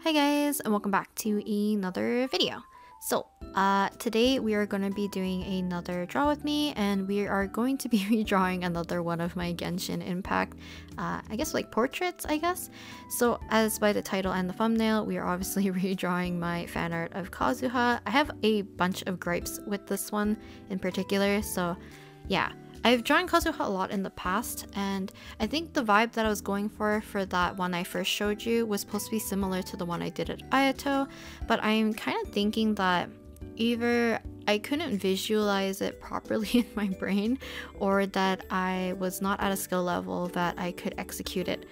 Hi guys, and welcome back to another video. So today we are going to be doing another draw with me, and we are going to be redrawing another one of my Genshin Impact I guess like portraits, I guess. So as by the title and the thumbnail, we are obviously redrawing my fan art of Kazuha. I have a bunch of gripes with this one in particular, so yeah. I've drawn Kazuha a lot in the past, and I think the vibe that I was going for that one I first showed you was supposed to be similar to the one I did at Ayato, but I'm kind of thinking that either I couldn't visualize it properly in my brain, or that I was not at a skill level that I could execute it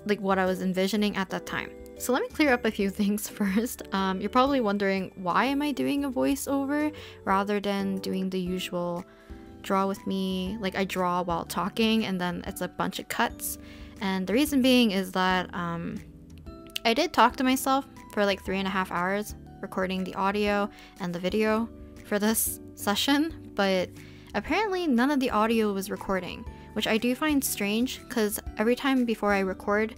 like what I was envisioning at that time. So let me clear up a few things first. You're probably wondering, why am I doing a voiceover rather than doing the usual draw with me? Like, I draw while talking and then it's a bunch of cuts, and the reason being is that I did talk to myself for like 3.5 hours recording the audio and the video for this session, but apparently none of the audio was recording, which I do find strange because every time before I record,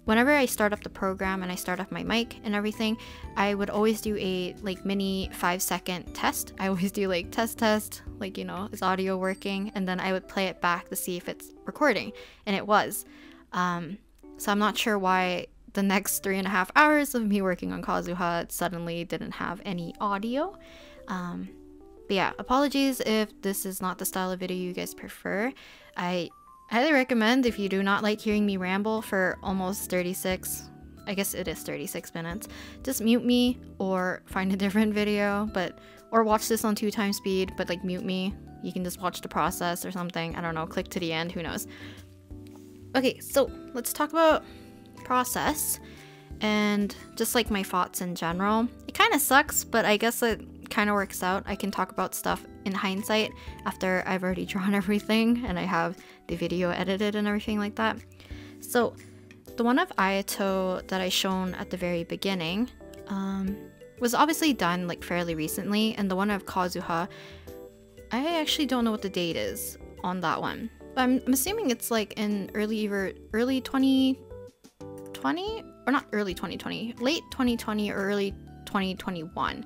whenever I start up the program and I start up my mic and everything, I would always do a like mini 5-second test. I always do like test, like, you know, is audio working? And then I would play it back to see if it's recording, and it was. So I'm not sure why the next 3.5 hours of me working on Kazuha suddenly didn't have any audio. But yeah, apologies if this is not the style of video you guys prefer. I highly recommend, if you do not like hearing me ramble for almost 36, I guess it is 36 minutes, just mute me or find a different video, or watch this on 2x speed, but like mute me. You can just watch the process or something. I don't know, click to the end, who knows. Okay, so let's talk about process and just like my thoughts in general. It kind of sucks, but I guess it kind of works out. I can talk about stuff in hindsight after I've already drawn everything and I have the video edited and everything like that. So the one of Ayato that I shown at the very beginning was obviously done like fairly recently, and the one of Kazuha, I actually don't know what the date is on that one. I'm assuming it's like in early 2020, or not early 2020, late 2020 or early 2021.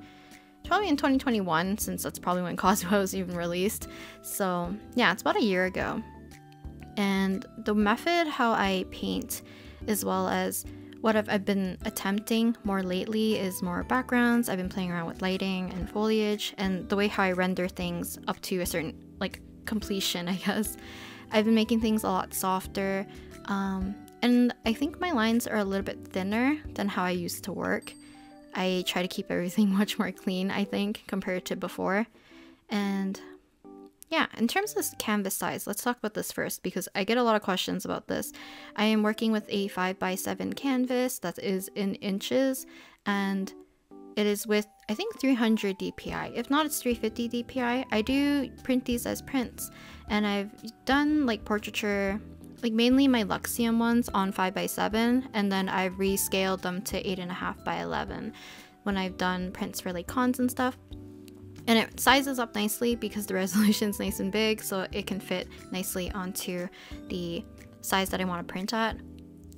Probably in 2021, since that's probably when Kazuha was even released. So yeah, it's about a year ago. And the method how I paint, as well as what I've been attempting more lately, is more backgrounds. I've been playing around with lighting and foliage, and the way how I render things up to a certain like completion, I guess. I've been making things a lot softer, and I think my lines are a little bit thinner than how I used to work. I try to keep everything much more clean, I think, compared to before. And yeah, in terms of canvas size, let's talk about this first because I get a lot of questions about this. I am working with a 5x7 canvas that is in inches, and it is with, I think, 300 dpi. If not, it's 350 dpi. I do print these as prints, and I've done like portraiture, like mainly my Luxium ones on 5x7, and then I've rescaled them to 8.5x11 when I've done prints for like cons and stuff. And it sizes up nicely because the resolution's nice and big, so it can fit nicely onto the size that I want to print at.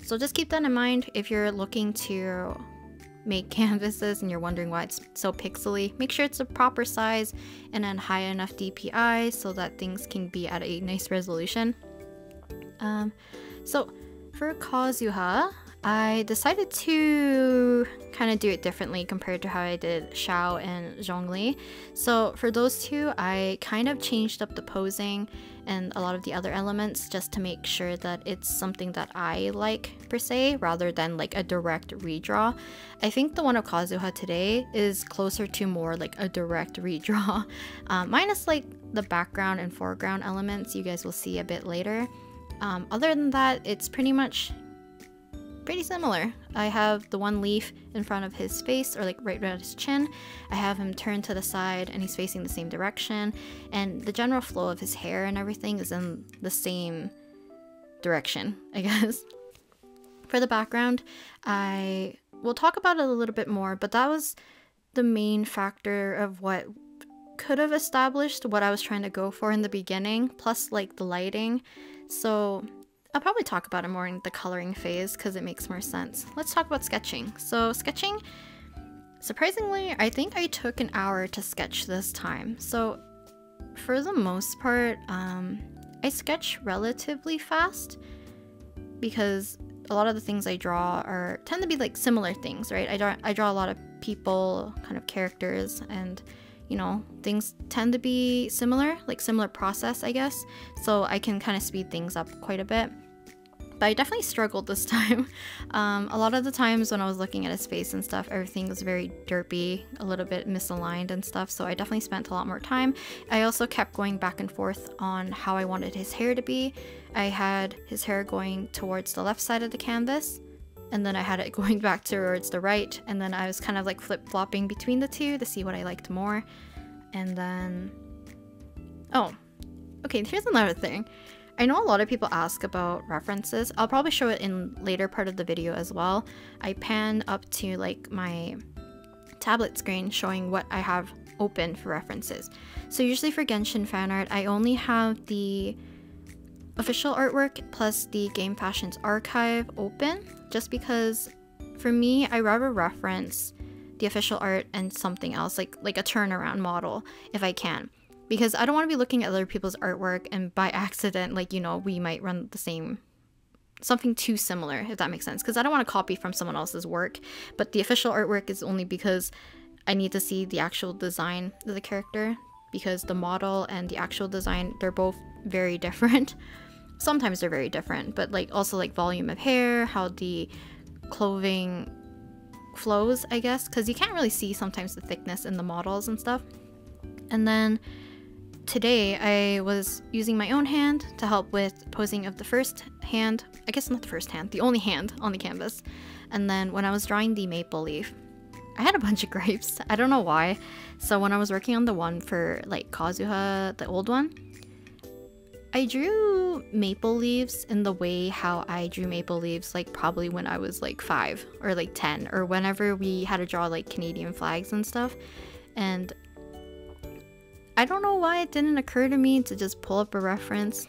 So just keep that in mind if you're looking to make canvases and you're wondering why it's so pixely. Make sure it's the proper size and then high enough DPI so that things can be at a nice resolution. So for Kazuha, I decided to kind of do it differently compared to how I did Xiao and Zhongli. So for those two, I kind of changed up the posing and a lot of the other elements just to make sure that it's something that I like per se, rather than like a direct redraw. I think the one of Kazuha today is closer to more like a direct redraw, minus like the background and foreground elements you guys will see a bit later. Other than that, it's pretty similar. I have the one leaf in front of his face, or like right at his chin. I have him turned to the side and he's facing the same direction, and the general flow of his hair and everything is in the same direction, I guess. For the background, I will talk about it a little bit more, but that was the main factor of what could have established what I was trying to go for in the beginning, plus like the lighting. So I'll probably talk about it more in the coloring phase because it makes more sense. Let's talk about sketching. So sketching, surprisingly, I think I took an hour to sketch this time. So for the most part, I sketch relatively fast because a lot of the things I draw tend to be like similar things, right? I draw a lot of people, kind of characters, and you know, things tend to be similar, like similar process, I guess. So I can kind of speed things up quite a bit. But I definitely struggled this time. A lot of the times when I was looking at his face and stuff, everything was very derpy, a little bit misaligned and stuff, so I definitely spent a lot more time. I also kept going back and forth on how I wanted his hair to be. I had his hair going towards the left side of the canvas, and then I had it going back towards the right, and then I was kind of like flip-flopping between the two to see what I liked more. And then... oh, okay, here's another thing. I know a lot of people ask about references. I'll probably show it in later part of the video as well. I pan up to like my tablet screen showing what I have open for references. So usually for Genshin fan art, I only have the official artwork plus the Game Fashions archive open, just because for me, I rather reference the official art and something else, like a turnaround model if I can. Because I don't want to be looking at other people's artwork and by accident, like, you know, we might run the same, something too similar, if that makes sense. Because I don't want to copy from someone else's work, but the official artwork is only because I need to see the actual design of the character, because the model and the actual design, they're both very different. Sometimes they're very different, but like also like volume of hair, how the clothing flows, I guess, because you can't really see sometimes the thickness in the models and stuff. And then today I was using my own hand to help with posing of the first hand, I guess not the first hand, the only hand on the canvas. And then when I was drawing the maple leaf, I had a bunch of gripes. I don't know why. So when I was working on the one for like Kazuha, the old one, I drew maple leaves in the way how I drew maple leaves like probably when I was like 5 or like 10, or whenever we had to draw like Canadian flags and stuff. And I don't know why it didn't occur to me to just pull up a reference,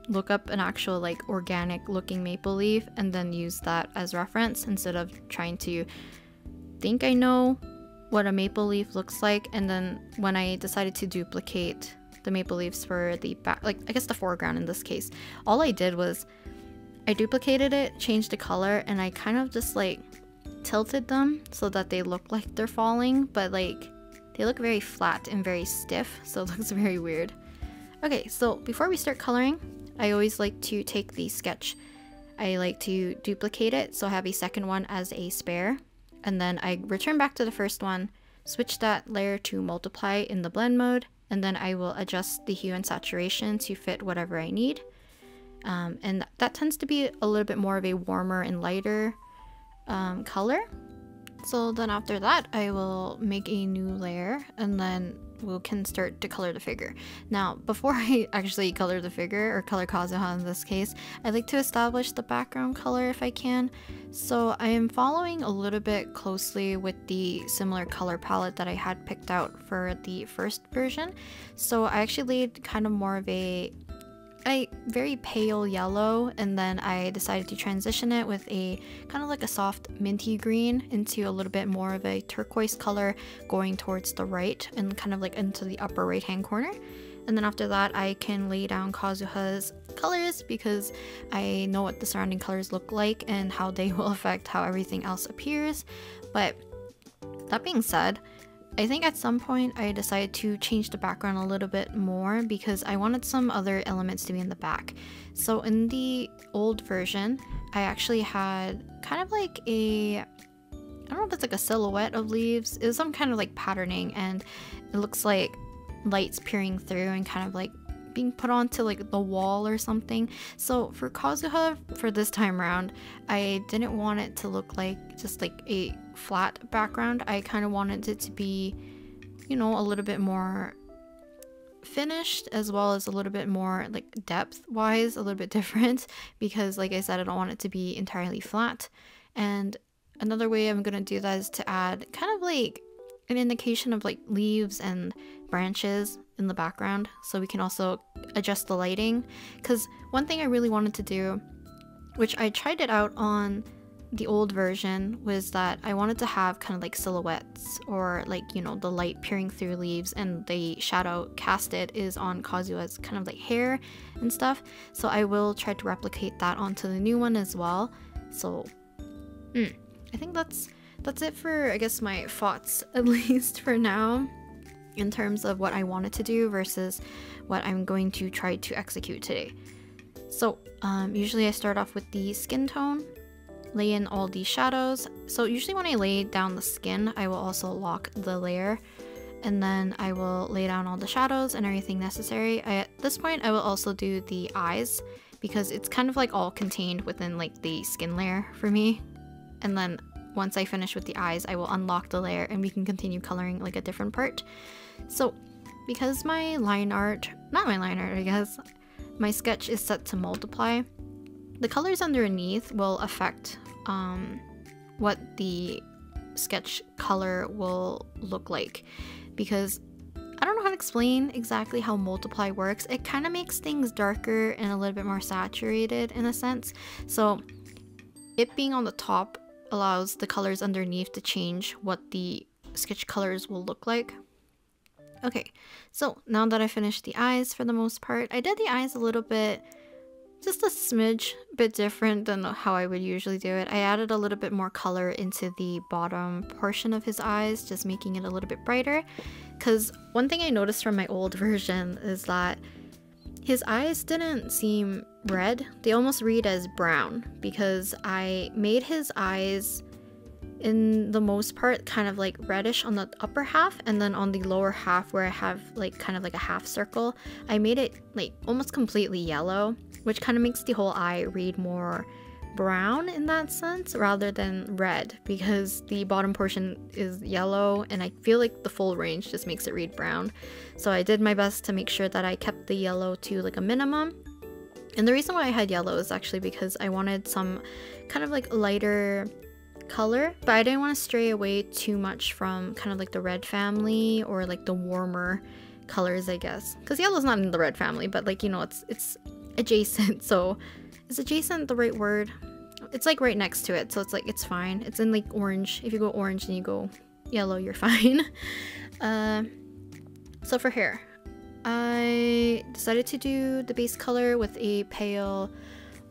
look up an actual like organic looking maple leaf, and then use that as reference instead of trying to think I know what a maple leaf looks like. And then when I decided to duplicate the maple leaves for the back, like I guess the foreground in this case, all I did was I duplicated it, changed the color, and I kind of just like tilted them so that they look like they're falling, but like they look very flat and very stiff, so it looks very weird. Okay, so before we start coloring, I always like to take the sketch. I like to duplicate it, so I have a second one as a spare. And then I return back to the first one, switch that layer to multiply in the blend mode, and then I will adjust the hue and saturation to fit whatever I need. And that tends to be a little bit more of a warmer and lighter color. So then after that, I will make a new layer, and then we can start to color the figure. Now, before I actually color the figure, or color Kazuha in this case, I like to establish the background color if I can. So I am following a little bit closely with the similar color palette that I had picked out for the first version. So I actually laid kind of more of a very pale yellow, and then I decided to transition it with a kind of like a soft minty green into a little bit more of a turquoise color going towards the right and kind of like into the upper right hand corner. And then after that, I can lay down Kazuha's colors because I know what the surrounding colors look like and how they will affect how everything else appears. But that being said, I think at some point I decided to change the background a little bit more because I wanted some other elements to be in the back. So in the old version, I actually had kind of like I don't know if it's like a silhouette of leaves. It was some kind of like patterning, and it looks like lights peering through and kind of like being put onto like the wall or something. So for Kazuha, for this time around, I didn't want it to look like just like a flat background. I kind of wanted it to be, you know, a little bit more finished, as well as a little bit more like depth wise, a little bit different, because like I said, I don't want it to be entirely flat. And another way I'm gonna do that is to add kind of like an indication of like leaves and branches in the background, so we can also adjust the lighting. Because one thing I really wanted to do which I tried it out on the old version, was that I wanted to have kind of like silhouettes, or like, you know, the light peering through leaves, and the shadow casted is on Kazuha's kind of like hair and stuff. So I will try to replicate that onto the new one as well. So I think that's it for, I guess, my thoughts, at least for now, in terms of what I wanted to do versus what I'm going to try to execute today. So usually I start off with the skin tone, lay in all these shadows. So usually when I lay down the skin, I will also lock the layer, and then I will lay down all the shadows and everything necessary. At this point I will also do the eyes, because it's kind of like all contained within like the skin layer for me. And then once I finish with the eyes, I will unlock the layer and we can continue coloring like a different part. So because my line art, not my line art I guess, my sketch is set to multiply, the colors underneath will affect what the sketch color will look like, because I don't know how to explain exactly how multiply works. It kind of makes things darker and a little bit more saturated in a sense. So it being on the top allows the colors underneath to change what the sketch colors will look like. Okay, so now that I finished the eyes for the most part, I did the eyes a little bit, just a smidge bit different than how I would usually do it. I added a little bit more color into the bottom portion of his eyes, just making it a little bit brighter. Because one thing I noticed from my old version is that his eyes didn't seem red. They almost read as brown, because I made his eyes in the most part kind of like reddish on the upper half, and then on the lower half where I have like kind of like a half circle, I made it like almost completely yellow, which kind of makes the whole eye read more brown in that sense rather than red, because the bottom portion is yellow and I feel like the full range just makes it read brown. So I did my best to make sure that I kept the yellow to like a minimum. And the reason why I had yellow is actually because I wanted some kind of like lighter color, but I didn't want to stray away too much from kind of like the red family or like the warmer colors, I guess, because yellow's not in the red family, but like, you know, it's adjacent. So is adjacent the right word? It's like right next to it, so it's like it's fine. It's in like orange. If you go orange and you go yellow, you're fine. So for hair, I decided to do the base color with a pale,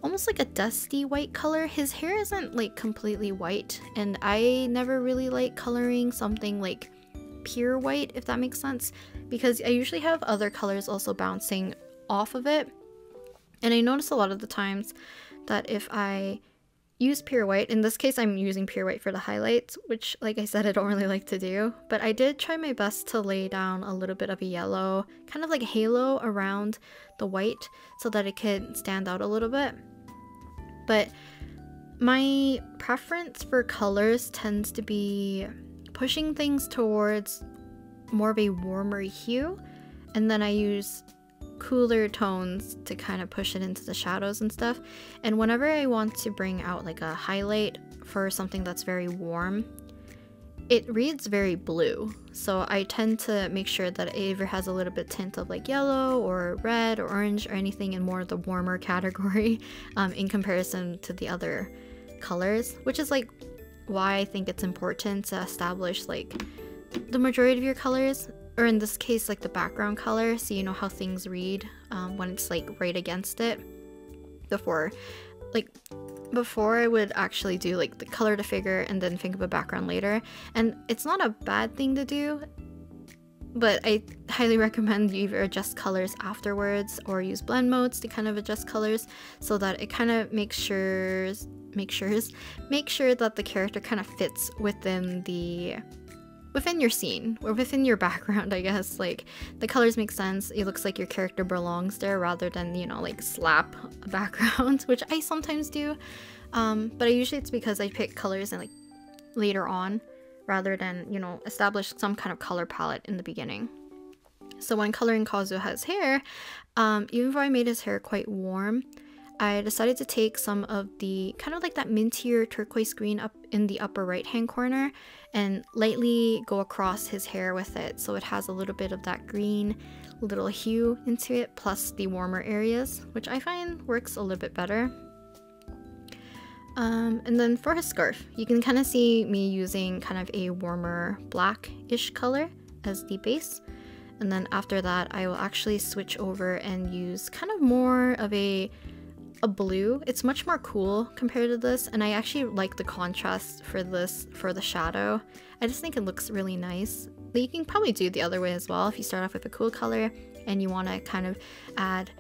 almost like a dusty white color. His hair isn't like completely white, and I never really like coloring something like pure white, if that makes sense, because I usually have other colors also bouncing off of it. And I notice a lot of the times that if I use pure white, in this case I'm using pure white for the highlights, which like I said I don't really like to do, but I did try my best to lay down a little bit of a yellow, kind of like a halo around the white so that it could stand out a little bit. But my preference for colors tends to be pushing things towards more of a warmer hue, and then I use cooler tones to kind of push it into the shadows and stuff. And whenever I want to bring out like a highlight for something that's very warm, it reads very blue, so I tend to make sure that it either has a little bit tint of like yellow or red or orange or anything in more of the warmer category in comparison to the other colors, which is like why I think it's important to establish like the majority of your colors, or in this case like the background color, so you know how things read when it's like right against it before I would actually do like the color to figure and then think of a background later. And it's not a bad thing to do, but I highly recommend you either adjust colors afterwards or use blend modes to kind of adjust colors so that it kind of make sure that the character kind of fits within your scene or within your background, I guess. Like the colors make sense, it looks like your character belongs there rather than, you know, like slap a background, which I sometimes do, but usually it's because I pick colors and like later on rather than, you know, establish some kind of color palette in the beginning. So when coloring Kazuha's hair, even though I made his hair quite warm, I decided to take some of the kind of like that mintier turquoise green up in the upper right hand corner and lightly go across his hair with it, so it has a little bit of that green little hue into it plus the warmer areas, which I find works a little bit better. And then for his scarf, you can kind of see me using kind of a warmer black-ish color as the base. And then after that, I will actually switch over and use kind of more of a blue. It's much more cool compared to this, and I actually like the contrast for this for the shadow. I just think it looks really nice. But you can probably do it the other way as well. If you start off with a cool color and you want to kind of add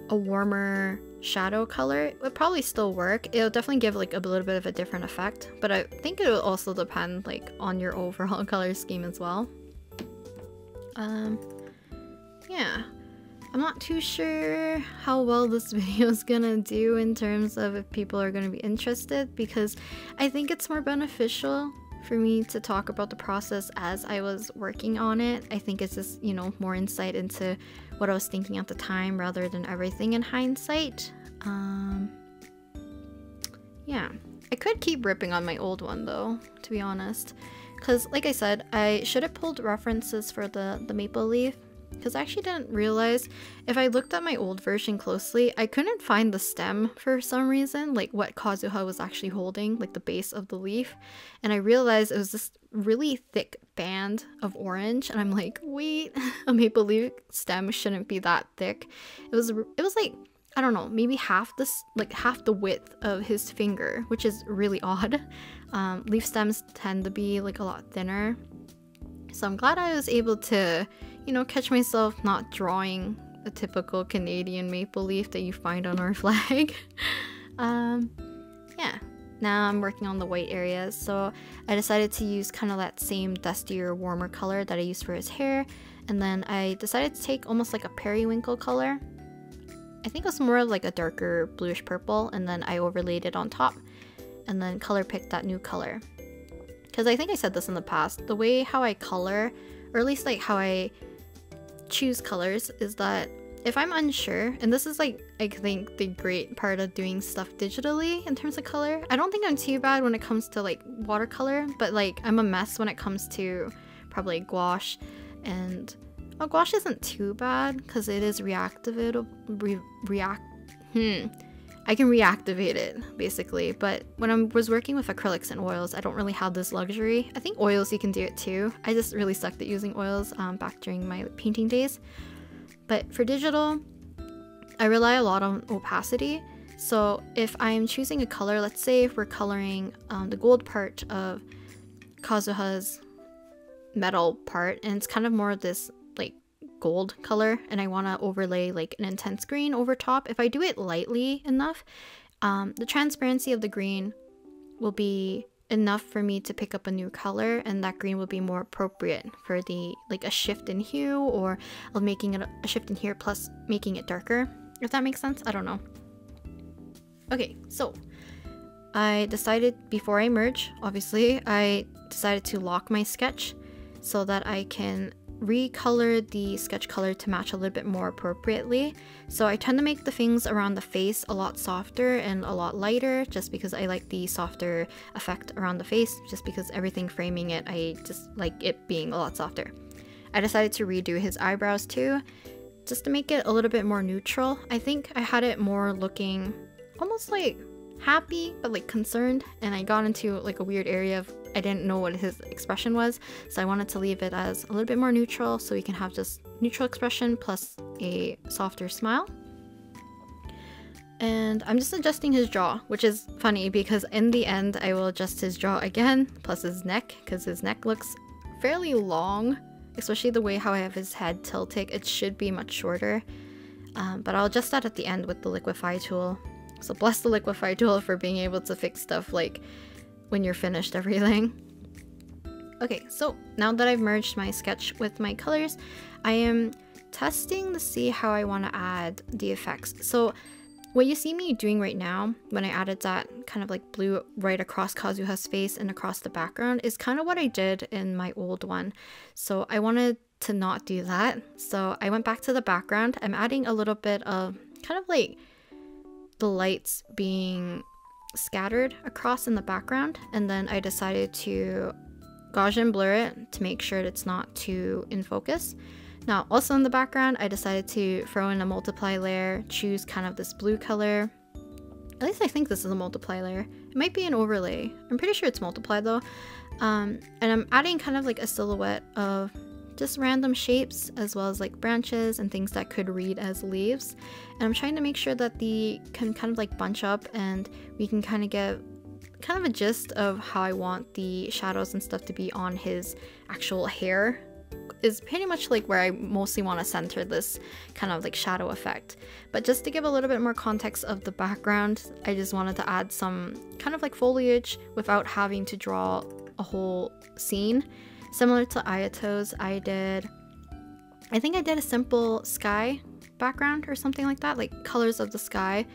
a warmer shadow color, it would probably still work. It'll definitely give like a little bit of a different effect, but I think it will also depend like on your overall color scheme as well. Yeah, I'm not too sure how well this video is gonna do in terms of if people are gonna be interested, because I think it's more beneficial for me to talk about the process as I was working on it. I think it's just, you know, more insight into what I was thinking at the time rather than everything in hindsight. Yeah, I could keep ripping on my old one though, to be honest, because like I said, I should have pulled references for the maple leaf, because I actually didn't realize, if I looked at my old version closely, I couldn't find the stem for some reason, like what Kazuha was actually holding, like the base of the leaf, and I realized it was this really thick band of orange, and I'm like, wait, a maple leaf stem shouldn't be that thick. It was like, I don't know, maybe half the width of his finger, which is really odd. Leaf stems tend to be like a lot thinner, so I'm glad I was able to, you know, catch myself not drawing a typical Canadian maple leaf that you find on our flag. Yeah, now I'm working on the white areas, so I decided to use kind of that same dustier, warmer color that I used for his hair, and then I decided to take almost like a periwinkle color. I think it was more of like a darker bluish purple, and then I overlaid it on top, and then color picked that new color. Because I think I said this in the past, the way how I color, or at least like how I choose colors, is that if I'm unsure, and this is like, I think the great part of doing stuff digitally in terms of color, I don't think I'm too bad when it comes to like watercolor, but like I'm a mess when it comes to probably gouache, and well, gouache isn't too bad because it is reactivatable. I can reactivate it basically, but when I was working with acrylics and oils, I don't really have this luxury. I think oils you can do it too. I just really sucked at using oils back during my painting days. But for digital, I rely a lot on opacity. So if I'm choosing a color, let's say if we're coloring the gold part of Kazuha's metal part, and it's kind of more of this like gold color, and I want to overlay like an intense green over top. If I do it lightly enough, the transparency of the green will be enough for me to pick up a new color, and that green will be more appropriate for the like a shift in hue, or of making it a shift in here plus making it darker, if that makes sense. I don't know. Okay, so I decided before I merge, obviously, I decided to lock my sketch so that I can recolor the sketch color to match a little bit more appropriately. So I tend to make the things around the face a lot softer and a lot lighter, just because I like the softer effect around the face, just because everything framing it, I just like it being a lot softer. I decided to redo his eyebrows too, just to make it a little bit more neutral. I think I had it more looking almost like happy but like concerned, and I got into like a weird area of I didn't know what his expression was, so I wanted to leave it as a little bit more neutral so we can have just neutral expression plus a softer smile. And I'm just adjusting his jaw, which is funny because in the end I will adjust his jaw again plus his neck, because his neck looks fairly long, especially the way how I have his head tilted. It should be much shorter, but I'll adjust that at the end with the liquify tool. So bless the liquify tool for being able to fix stuff like when you're finished everything. Okay, so now that I've merged my sketch with my colors, I am testing to see how I want to add the effects. So what you see me doing right now, when I added that kind of like blue right across Kazuha's face and across the background, is kind of what I did in my old one. So I wanted to not do that. So I went back to the background. I'm adding a little bit of kind of like the lights being scattered across in the background, and then I decided to Gaussian blur it to make sure it's not too in focus. Now also in the background I decided to throw in a multiply layer, choose kind of this blue color, At least I think this is a multiply layer. It might be an overlay. I'm pretty sure it's multiply though. And I'm adding kind of like a silhouette of just random shapes as well as like branches and things that could read as leaves. And I'm trying to make sure that they can kind of like bunch up and we can kind of get kind of a gist of how I want the shadows and stuff to be on his actual hair. Is pretty much like where I mostly want to center this kind of like shadow effect. But just to give a little bit more context of the background, I just wanted to add some kind of like foliage without having to draw a whole scene. Similar to Ayato's, I think I did a simple sky background or something like that, like colors of the sky.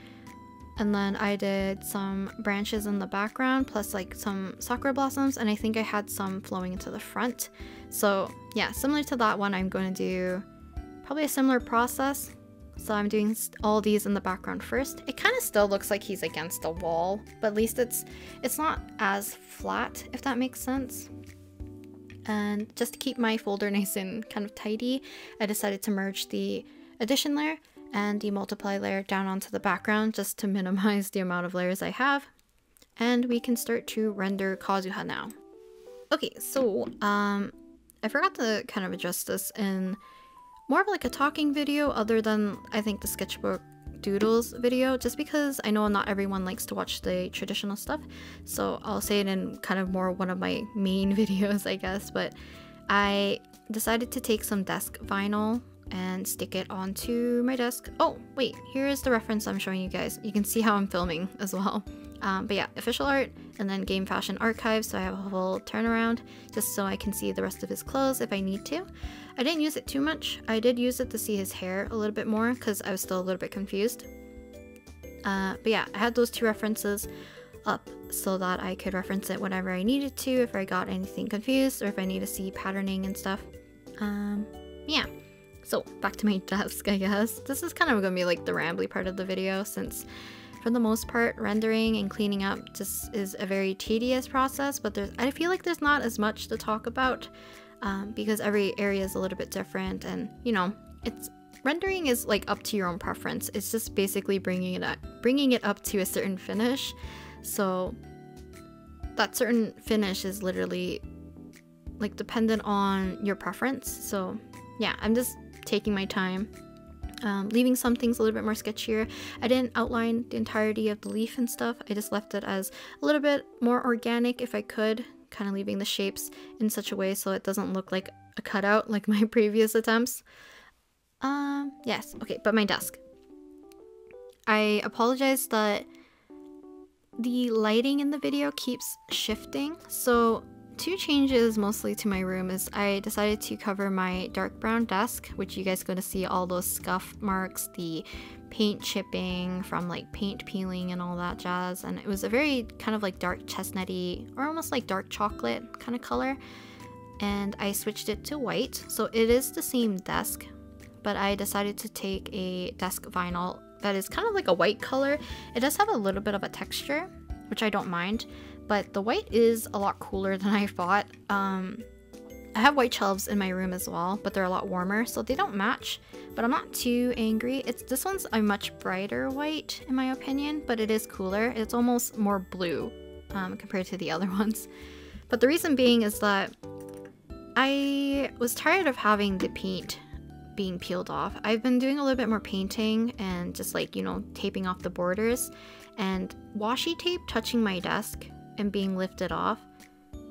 And then I did some branches in the background plus like some sakura blossoms, and I think I had some flowing into the front. So yeah, similar to that one, I'm going to do probably a similar process. So I'm doing all these in the background first. It kind of still looks like he's against a wall, but at least it's not as flat, if that makes sense. And just to keep my folder nice and kind of tidy, I decided to merge the addition layer and the multiply layer down onto the background just to minimize the amount of layers I have. And we can start to render Kazuha now. Okay, so I forgot to kind of adjust this in more of like a talking video other than I think the sketchbook doodles video, just because I know not everyone likes to watch the traditional stuff. So I'll say it in kind of more one of my main videos, I guess. But I decided to take some desk vinyl and stick it onto my desk. Oh, wait, here is the reference I'm showing you guys. You can see how I'm filming as well. But yeah, official art and then Game Fashion Archive, so I have a whole turnaround just so I can see the rest of his clothes if I need to. I didn't use it too much. I did use it to see his hair a little bit more because I was still a little bit confused. But yeah, I had those two references up so that I could reference it whenever I needed to, if I got anything confused or if I need to see patterning and stuff. Yeah. So back to my desk, I guess. This is kind of gonna be like the rambly part of the video, since for the most part rendering and cleaning up just is a very tedious process, but I feel like there's not as much to talk about because every area is a little bit different, and you know, rendering is like up to your own preference. It's just basically bringing it up to a certain finish. So that certain finish is literally like dependent on your preference. So yeah, I'm just taking my time, leaving some things a little bit more sketchier. I didn't outline the entirety of the leaf and stuff. I just left it as a little bit more organic if I could, kind of leaving the shapes in such a way so it doesn't look like a cutout like my previous attempts. Yes, okay, but my desk. I apologize that the lighting in the video keeps shifting. So two changes mostly to my room is I decided to cover my dark brown desk, which you guys are going to see all those scuff marks, the paint chipping from like paint peeling and all that jazz. And it was a very kind of like dark chestnutty or almost like dark chocolate kind of color. And I switched it to white. So it is the same desk, but I decided to take a desk vinyl that is kind of like a white color. It does have a little bit of a texture, which I don't mind. But the white is a lot cooler than I thought. I have white shelves in my room as well, but they're a lot warmer, so they don't match. But I'm not too angry. This one's a much brighter white, in my opinion, but it is cooler. It's almost more blue compared to the other ones. But the reason being is that I was tired of having the paint being peeled off. I've been doing a little bit more painting and just like, you know, taping off the borders, and washi tape touching my desk and being lifted off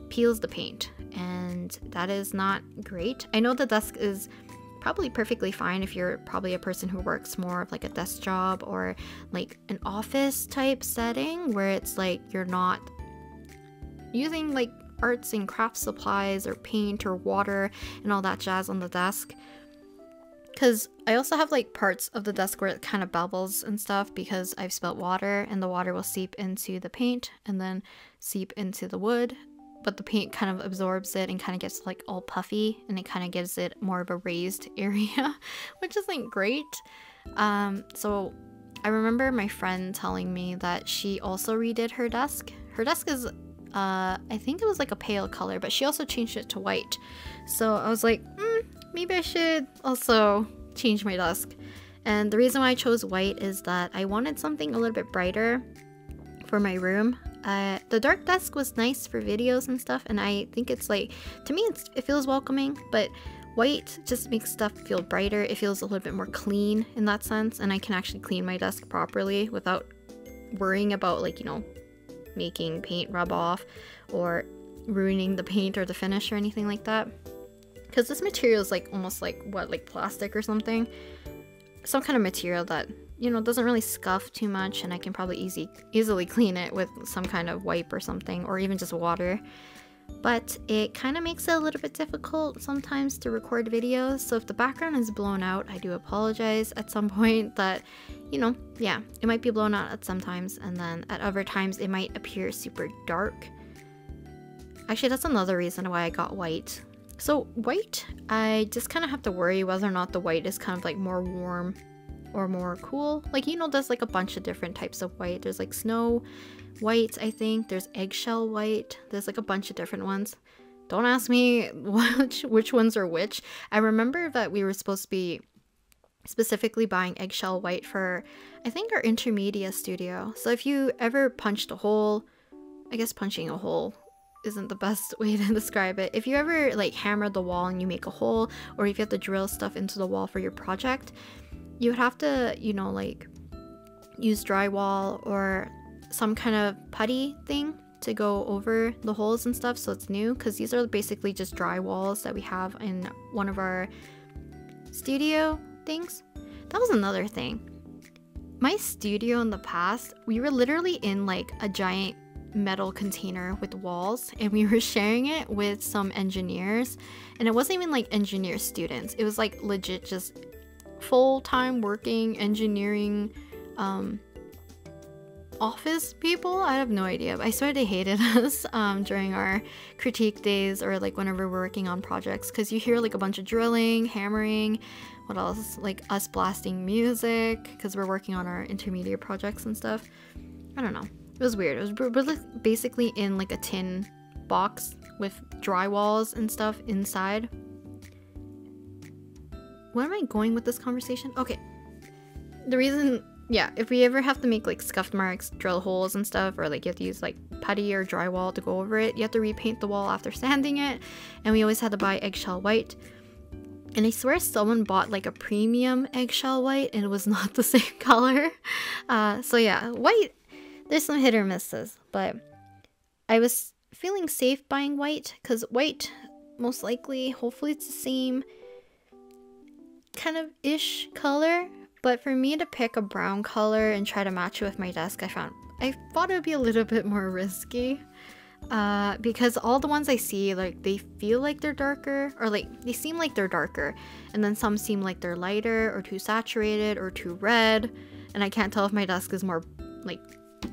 peels the paint, and that is not great. I know the desk is probably perfectly fine if you're probably a person who works more of like a desk job or like an office type setting where it's like you're not using like arts and crafts supplies or paint or water and all that jazz on the desk. Because I also have like parts of the desk where it kind of bubbles and stuff because I've spilt water, and the water will seep into the paint and then seep into the wood, but the paint kind of absorbs it and kind of gets like all puffy, and it kind of gives it more of a raised area, which isn't great. So I remember my friend telling me that she also redid her desk. Her desk is I think it was like a pale color, but she also changed it to white. So I was like, maybe I should also change my desk. And the reason why I chose white is that I wanted something a little bit brighter for my room. The dark desk was nice for videos and stuff, and I think it's like, to me it feels welcoming, but white just makes stuff feel brighter. It feels a little bit more clean in that sense, and I can actually clean my desk properly without worrying about, like, you know, making paint rub off or ruining the paint or the finish or anything like that. Because this material is like almost like what, like plastic or something, some kind of material that, you know, doesn't really scuff too much, and I can probably easily clean it with some kind of wipe or something, or even just water. But it kind of makes it a little bit difficult sometimes to record videos, so if the background is blown out, I do apologize at some point. That, you know, yeah, it might be blown out at some times, and then at other times it might appear super dark. Actually, that's another reason why I got white. So white, I just kind of have to worry whether or not the white is kind of like more warm or more cool. Like, you know, there's like a bunch of different types of white. There's like snow white, I think. There's eggshell white. There's like a bunch of different ones. Don't ask me which ones are which. I remember that we were supposed to be specifically buying eggshell white for, I think, our intermedia studio. So if you ever punched a hole, I guess punching a hole isn't the best way to describe it. If you ever like hammer the wall and you make a hole, or if you have to drill stuff into the wall for your project, you would have to, you know, like use drywall or some kind of putty thing to go over the holes and stuff so it's new, because these are basically just dry walls that we have in one of our studio things. That was another thing. My studio in the past, we were literally in like a giant metal container with walls, and we were sharing it with some engineers, and it wasn't even like engineer students. It was like legit just full-time working engineering office people. I have no idea, but I swear they hated us during our critique days, or like whenever we're working on projects, because you hear like a bunch of drilling, hammering, what else, like us blasting music because we're working on our intermediate projects and stuff. I don't know, it was weird. It was basically in like a tin box with dry walls and stuff inside. Where am I going with this conversation? Okay, the reason, yeah, if we ever have to make like scuff marks, drill holes and stuff, or like you have to use like putty or drywall to go over it, you have to repaint the wall after sanding it, and we always had to buy eggshell white. And I swear someone bought like a premium eggshell white and it was not the same color. So yeah, white, there's some hit or misses, but I was feeling safe buying white because white, most likely, hopefully it's the same kind of ish color. But for me to pick a brown color and try to match it with my desk, I thought it would be a little bit more risky. Because all the ones I see, like, they feel like they're darker, or like they seem like they're darker, and then some seem like they're lighter or too saturated or too red, and I can't tell if my desk is more like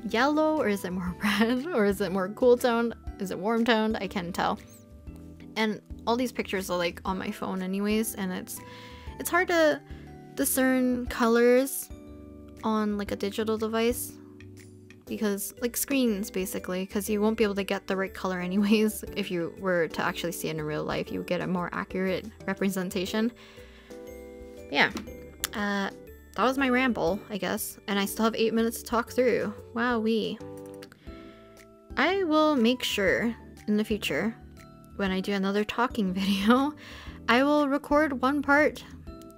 yellow, or is it more red, or is it more cool toned, is it warm toned? I can't tell. And all these pictures are like on my phone anyways, and it's hard to discern colors on like a digital device, because like screens basically, because you won't be able to get the right color anyways. If you were to actually see it in real life, you would get a more accurate representation. Yeah, that was my ramble, I guess, and I still have 8 minutes to talk through. Wowee. I will make sure in the future, when I do another talking video, I will record one part,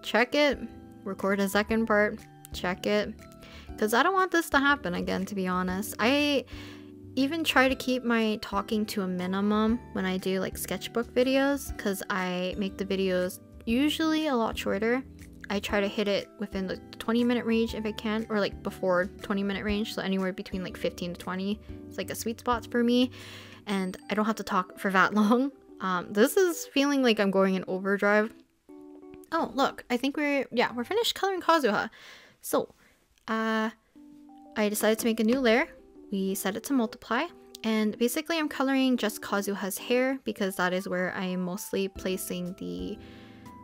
check it, record a second part, check it, because I don't want this to happen again, to be honest. I even try to keep my talking to a minimum when I do like sketchbook videos, because I make the videos usually a lot shorter. I try to hit it within the 20-minute range if I can, or like before 20-minute range, so anywhere between like 15 to 20 is like a sweet spot for me, and I don't have to talk for that long. This is feeling like I'm going in overdrive. Oh, look, I think we're finished coloring Kazuha. So I decided to make a new layer. We set it to multiply, and basically I'm coloring just Kazuha's hair, because that is where I am mostly placing the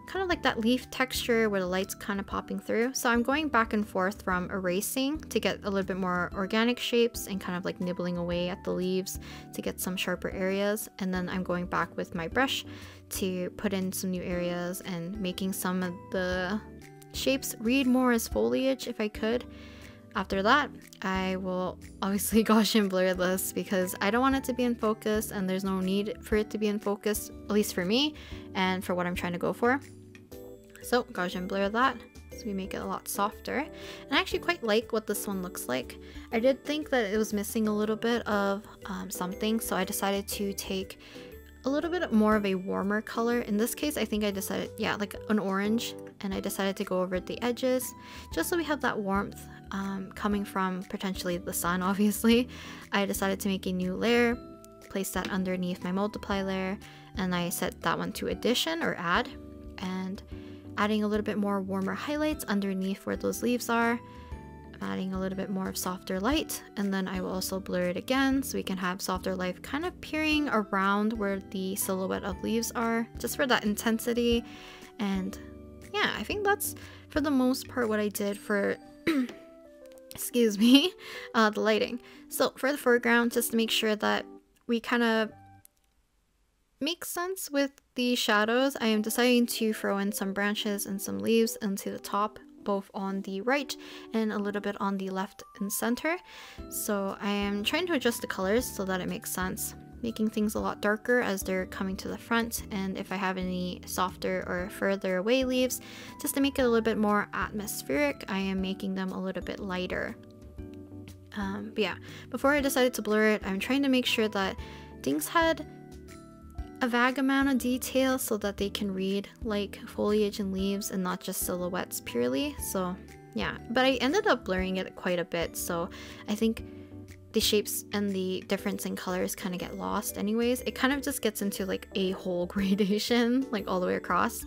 kind of like that leaf texture where the light's kind of popping through. So I'm going back and forth from erasing to get a little bit more organic shapes and kind of like nibbling away at the leaves to get some sharper areas, and then I'm going back with my brush to put in some new areas and making some of the shapes read more as foliage if I could. After that, I will obviously Gaussian blur this because I don't want it to be in focus, and there's no need for it to be in focus, at least for me and for what I'm trying to go for. So Gaussian blur that so we make it a lot softer. And I actually quite like what this one looks like. I did think that it was missing a little bit of something, so I decided to take a little bit more of a warmer color. In this case, I think I decided, yeah, like an orange, and I decided to go over the edges just so we have that warmth coming from potentially the sun. Obviously, I decided to make a new layer, place that underneath my multiply layer, and I set that one to addition or add, and adding a little bit more warmer highlights underneath where those leaves are. I'm adding a little bit more of softer light, and then I will also blur it again so we can have softer light kind of peering around where the silhouette of leaves are, just for that intensity. And yeah, I think that's for the most part what I did for excuse me, the lighting. So for the foreground, just to make sure that we kind of make sense with the shadows, I am deciding to throw in some branches and some leaves into the top, both on the right and a little bit on the left and center. So I am trying to adjust the colors so that it makes sense, making things a lot darker as they're coming to the front, and if I have any softer or further away leaves, just to make it a little bit more atmospheric, I am making them a little bit lighter. But yeah, before I decided to blur it, I'm trying to make sure that things had a vague amount of detail so that they can read like foliage and leaves and not just silhouettes purely. So yeah, but I ended up blurring it quite a bit, so I think the shapes and the difference in colors kind of get lost anyways. It kind of just gets into like a whole gradation like all the way across.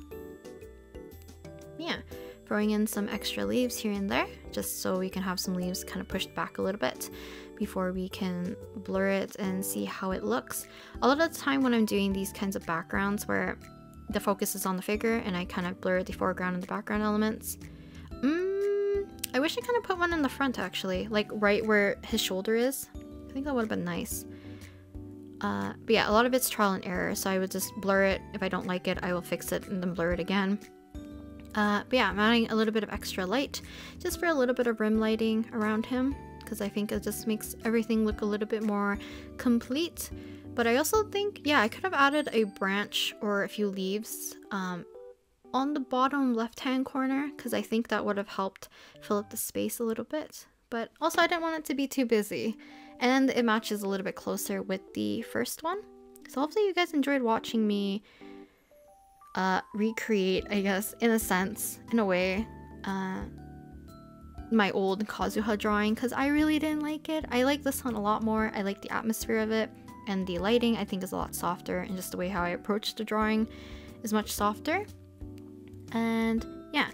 Yeah, throwing in some extra leaves here and there just so we can have some leaves kind of pushed back a little bit before we can blur it and see how it looks. A lot of the time when I'm doing these kinds of backgrounds where the focus is on the figure and I kind of blur the foreground and the background elements, I wish I kind of put one in the front actually, like right where his shoulder is. I think that would have been nice. But yeah, a lot of it's trial and error, so I would just blur it. If I don't like it, I will fix it and then blur it again. But yeah, I'm adding a little bit of extra light just for a little bit of rim lighting around him, because I think it just makes everything look a little bit more complete. But I also think, yeah, I could have added a branch or a few leaves on the bottom left-hand corner, because I think that would have helped fill up the space a little bit. But also I didn't want it to be too busy, and it matches a little bit closer with the first one. So hopefully you guys enjoyed watching me recreate, I guess, in a sense, in a way, my old Kazuha drawing, because I really didn't like it. I like this one a lot more. I like the atmosphere of it, and the lighting I think is a lot softer, and just the way how I approach the drawing is much softer. And yeah,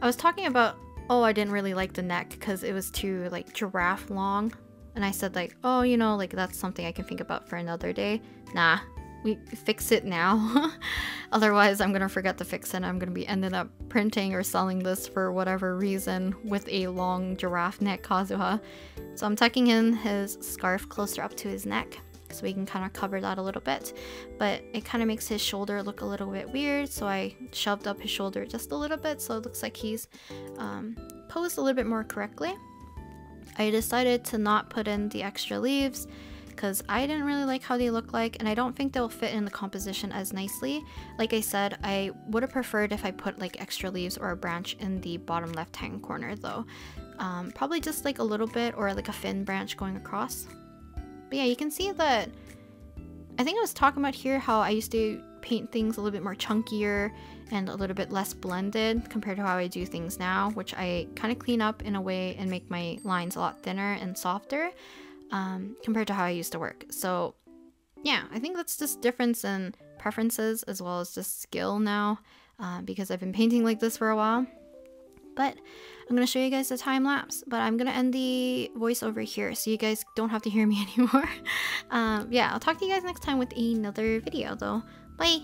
I was talking about, oh, I didn't really like the neck because it was too like giraffe long, and I said like, oh, you know, like that's something I can think about for another day. Nah, we fix it now. Otherwise I'm gonna forget to fix it and I'm gonna be ended up printing or selling this for whatever reason with a long giraffe neck Kazuha. So I'm tucking in his scarf closer up to his neck so we can kind of cover that a little bit, but it kind of makes his shoulder look a little bit weird, so I shoved up his shoulder just a little bit so it looks like he's posed a little bit more correctly. I decided to not put in the extra leaves because I didn't really like how they look like, and I don't think they'll fit in the composition as nicely. Like I said, I would have preferred if I put like extra leaves or a branch in the bottom left hand corner though. Probably just like a little bit, or like a fin branch going across. But yeah, you can see that I think I was talking about here how I used to paint things a little bit more chunkier and a little bit less blended compared to how I do things now, which I kind of clean up in a way and make my lines a lot thinner and softer compared to how I used to work. So yeah, I think that's just difference in preferences as well as just skill now, because I've been painting like this for a while. But I'm going to show you guys the time lapse, but I'm going to end the voiceover here so you guys don't have to hear me anymore. Yeah, I'll talk to you guys next time with another video though. Bye!